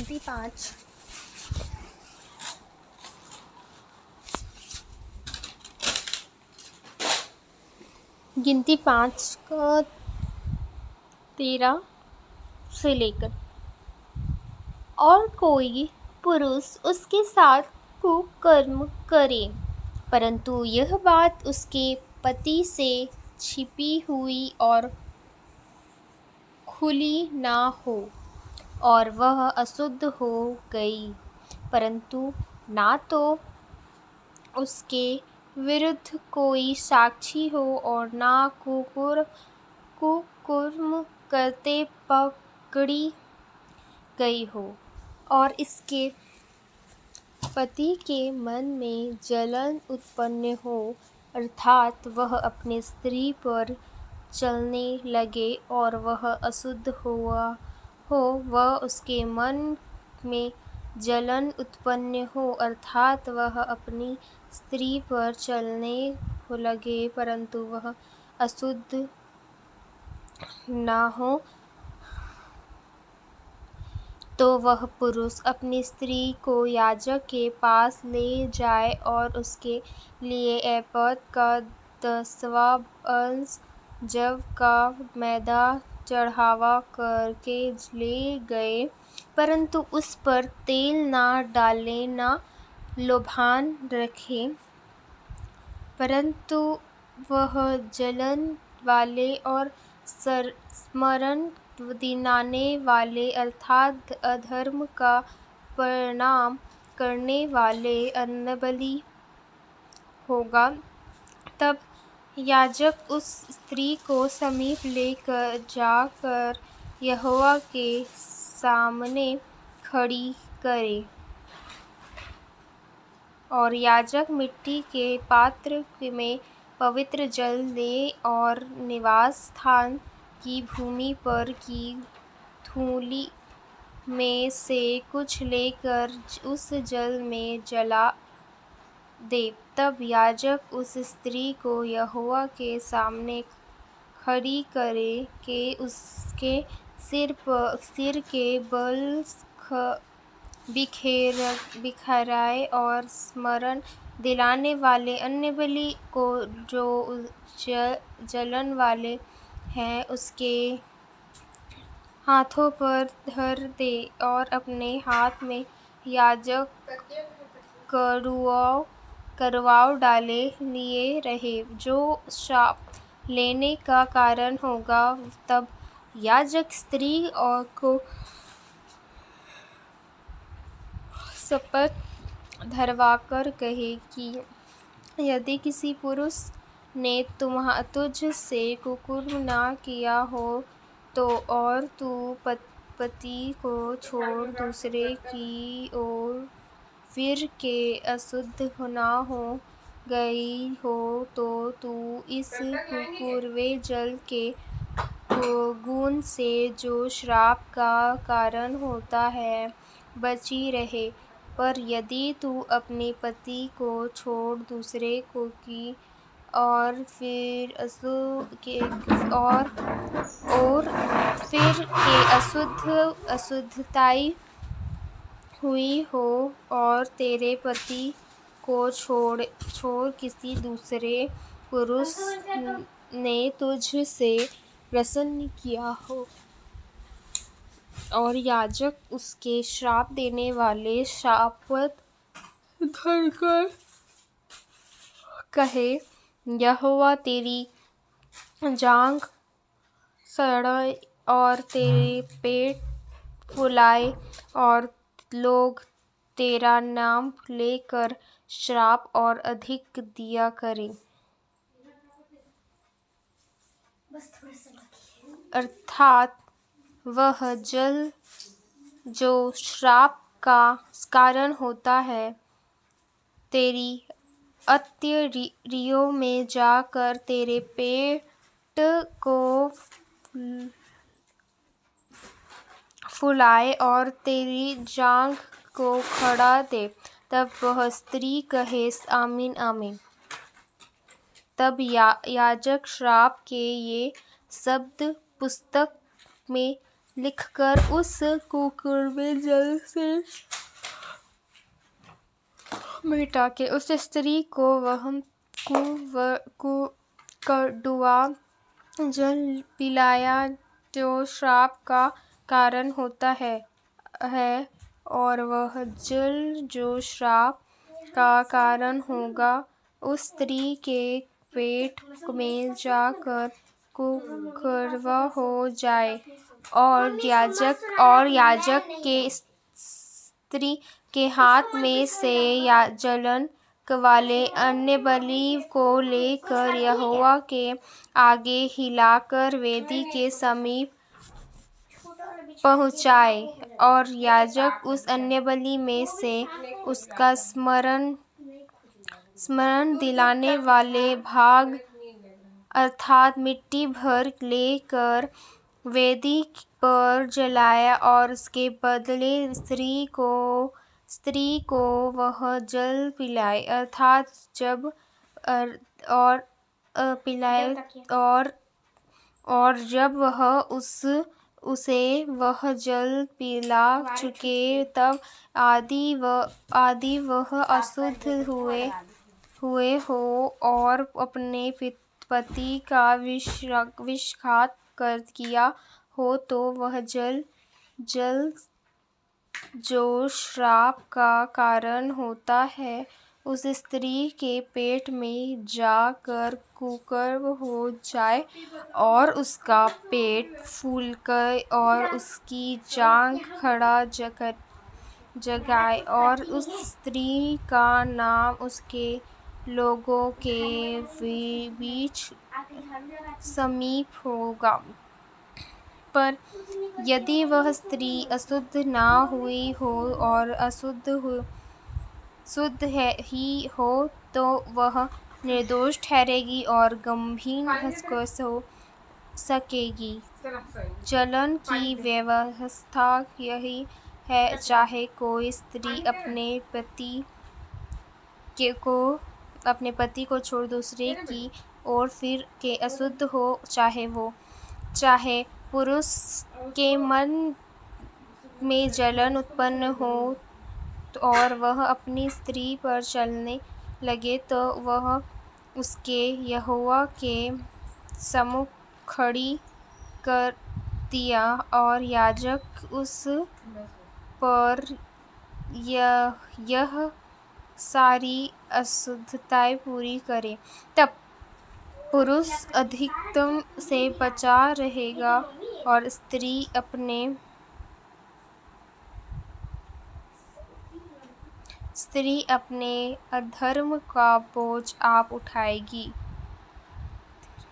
गिनती 5। गिनती 5 का 13 से लेकर। और कोई पुरुष उसके साथ कुकर्म करे, परंतु यह बात उसके पति से छिपी हुई और खुली न हो, और वह अशुद्ध हो गई, परंतु ना तो उसके विरुद्ध कोई साक्षी हो और ना कुकर्म करते पकड़ी गई हो, और इसके पति के मन में जलन उत्पन्न हो, अर्थात वह अपनी स्त्री पर चलने लगे और वह अशुद्ध हुआ हो, वह उसके मन में जलन उत्पन्न हो, अर्थात वह अपनी स्त्री पर चलने लगे, परंतु वह अशुद्ध न हो, तो वह पुरुष अपनी स्त्री को याजक के पास ले जाए और उसके लिए एपोद का 10वां अंश जव का मैदा चढ़ावा करके ले गए, परंतु उस पर तेल न डाले, न लोबान रखे, परंतु वह जलन वाले और स्मरण दिलाने वाले, अर्थात अधर्म का परिणाम करने वाले अन्नबलि होगा। तब याजक उस स्त्री को समीप ले जाकर यहोवा के सामने खड़ी करे, और याजक मिट्टी के पात्र में पवित्र जल ले और निवास स्थान की भूमि पर की धूलि में से कुछ लेकर उस जल में जला दे। तब याजक उस स्त्री को यहोवा के सामने खड़ी करे के उसके सिर के बल बिखराए और स्मरण दिलाने वाले अन्नबलि को जो जलन वाले हैं उसके हाथों पर धर दे, और अपने हाथ में याजक करवाव डाले लिए रहे, जो श्राप लेने का कारण होगा। तब याजक स्त्री को शपथ धरवाकर कहे कि यदि किसी पुरुष ने तुझ से कुकर्म न किया हो तो, और तू पति को छोड़ दूसरे की ओर फिर के अशुद्ध न हो गई हो, तो तू इस कुकर्मे जल के गुण से जो श्राप का कारण होता है बची रहे। पर यदि तू अपने पति को छोड़ दूसरे को की और फिर अशुद्धताई हुई हो, और तेरे पति को छोड़ किसी दूसरे पुरुष ने तुझ से प्रसन्न किया हो, और याजक उसके श्राप देने वाले शपथ धरकर कहे, यहोवा तेरी जांघ सड़ाए और तेरे पेट फुलाए, और लोग तेरा नाम लेकर श्राप और अधिक दिया करें, अर्थात वह जल जो श्राप का कारण होता है तेरी अतड़ियों में जाकर तेरे पेट को फुलाए और तेरी जांघ को खड़ा दे। तब वह स्त्री कहे, आमीन आमीन। तब याजक श्राप के ये शब्द पुस्तक में लिखकर उस कुकर में जल से मिटा के उस स्त्री को वह कड़वा जल पिलाया जो श्राप का कारण होता है और वह जल जो श्राप का कारण होगा उस स्त्री के पेट में जाकर कुकड़वा हो जाए और याजक के स्त्री के हाथ में से जलन वाले अन्य बलि को लेकर यहोवा के आगे हिलाकर वेदी के समीप पहुँचाए और याजक उस अन्य बलि में से उसका स्मरण दिलाने वाले भाग अर्थात मिट्टी भर लेकर वेदी पर जलाया और उसके बदले स्त्री को वह जल पिलाए अर्थात जब जब उसे वह जल पिला चुके तब आदि वह अशुद्ध हुए हो और अपने पति का विश्वासघात किया हो तो वह जल जो श्राप का कारण होता है उस स्त्री के पेट में जाकर कुकर्म हो जाए और उसका पेट फूलकर और उसकी जांघ खड़ा जगाए और उस स्त्री का नाम उसके लोगों के बीच समीप होगा। पर यदि वह स्त्री अशुद्ध न हुई हो और शुद्ध ही हो तो वह निर्दोष ठहरेगी और गंभीर हो सकेगी। जलन की व्यवस्था यही है, चाहे कोई स्त्री अपने पति को छोड़ दूसरे की ओर फिर के अशुद्ध हो, चाहे पुरुष के मन में जलन उत्पन्न हो और वह अपनी स्त्री पर चलने लगे तो वह उसके यहोवा के सम्मुख खड़ी कर दिया और याजक उस पर यह सारी अशुद्धताएं पूरी करे, तब पुरुष अधिकतम से बचा रहेगा और स्त्री अपने अधर्म का बोझ आप उठाएगी।